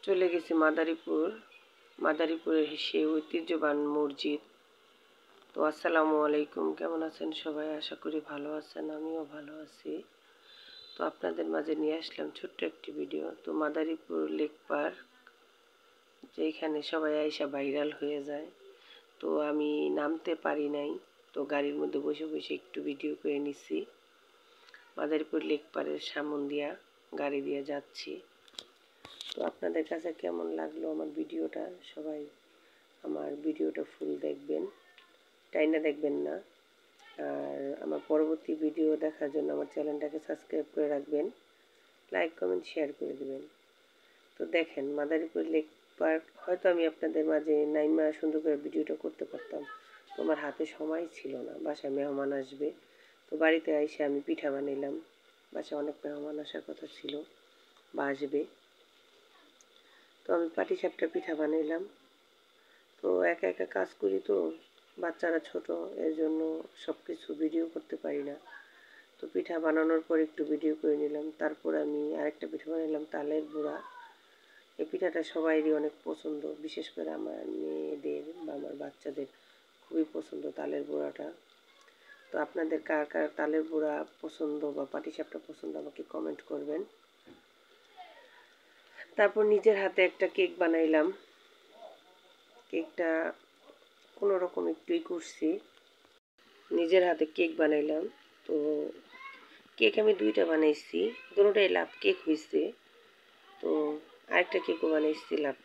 চলে গেছি মাদারীপুরের সেই ঐতিহ্যবান মসজিদ। তো আসসালামু আলাইকুম, কেমন আছেন সবাই? আশা করি ভালো আছেন, আমিও ভালো আছি। তো আপনাদের মাঝে নিয়ে আসলাম ছোট্ট একটি ভিডিও। তো মাদারীপুর লেক পার্ক, যেখানে সবাই আইসা ভাইরাল হয়ে যায়। তো আমি নামতে পারি নাই, তো গাড়ির মধ্যে বসে বসে একটু ভিডিও করে নিছি। মাদারীপুর লেক পার্কের সামন দিয়া গাড়ি দিয়ে যাচ্ছি। তো আপনাদের কাছে কেমন লাগলো আমার ভিডিওটা? সবাই আমার ভিডিওটা ফুল দেখবেন, টাইনা দেখবেন না। আর আমার পরবর্তী ভিডিও দেখার জন্য আমার চ্যানেলটাকে সাবস্ক্রাইব করে রাখবেন, লাইক কমেন্ট শেয়ার করে দেবেন। তো দেখেন মাদারীপুর লেক পার্ক, হয়তো আমি আপনাদের মাঝে নাইমা সুন্দর করে ভিডিওটা করতে পারতাম, তো আমার হাতে সময় ছিল না, বাসায় মেহমান আসবে। তো বাড়িতে এসে আমি পিঠা বানাইলাম, বাসায় অনেক মেহমান আসার কথা ছিল বা আসবে। তো আমি পাটিসাপটা পিঠা বানাইলাম। তো একা একা কাজ করি, তো বাচ্চারা ছোট, এর জন্য সব কিছু ভিডিও করতে পারি না। তো পিঠা বানানোর পর একটু ভিডিও করে নিলাম। তারপর আমি আরেকটা পিঠা বানাইলাম, তালের বড়া। এই পিঠাটা সবাইরই অনেক পছন্দ, বিশেষ করে আমার মেয়েদের বা আমার বাচ্চাদের খুবই পছন্দ তালের বড়াটা। তো আপনাদের কার কার তালের বড়া পছন্দ বা পাটিসাপটা পছন্দ আমাকে কমেন্ট করবেন। তারপর নিজের হাতে একটা কেক বানাইলাম। কেকটা কোনো রকম একটুই করছি, নিজের হাতে কেক বানাইলাম। তো কেক আমি দুইটা বানাইছি, দুটোটাই লাভ কেক হয়েছে। তো আরেকটা কেকও বানাইছি লাভ,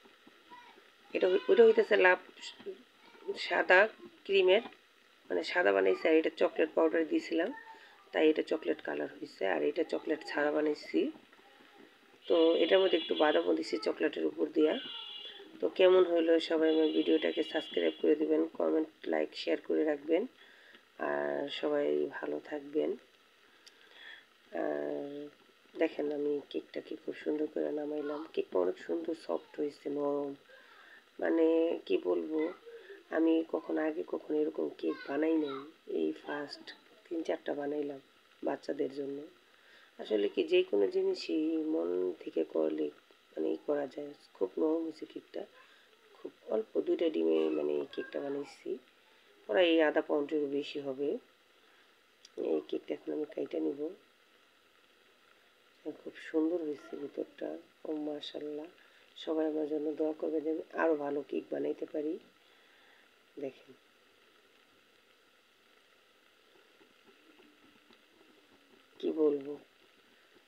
ওইটা হইতেছে লাভ সাদা ক্রিমের, মানে সাদা বানাইছি, আর এটা চকলেট পাউডার দিয়েছিলাম, তাই এটা চকলেট কালার হয়েছে। আর এটা চকলেট ছাড়া বানাইছি। তো এটার মধ্যে একটু বাদামও দিছি চকলেটের উপর দিয়া। তো কেমন হলো সবাই আমার ভিডিওটাকে সাবস্ক্রাইব করে দিবেন, কমেন্ট লাইক শেয়ার করে রাখবেন। আর সবাই ভালো থাকবেন। আর দেখেন আমি কেকটাকে খুব সুন্দর করে নামাইলাম। কেকটা অনেক সুন্দর সফট হয়েছে, নরম, মানে কি বলবো, আমি আগে কখনো এরকম কেক বানাই নাই, এই ফার্স্ট 3-4টা বানাইলাম বাচ্চাদের জন্য। আসলে কি যে কোনো জিনিসই মন থেকে করলে মানে করা যায়। খুব নরম হয়েছে কেকটা, খুব অল্প 2টা ডিমে মানে কেকটা বানিয়েছি, প্রায় এই আধা পাউন্ডেরও বেশি হবে। এই কেকটা এখন আমি কাইটা নিব। খুব সুন্দর হয়েছে ভিতরটা, ও মাশাল্লাহ। সবাই আমার জন্য দোয়া করবে যে আমি আরও ভালো কেক বানাইতে পারি। দেখেন কি বলবো।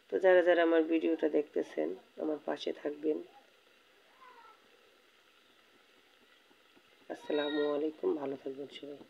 তো যারা যারা আমার ভিডিওটা দেখতেছেন আমার পাশে থাকবেন। আসসালামু আলাইকুম, ভালো থাকবেন সবাই।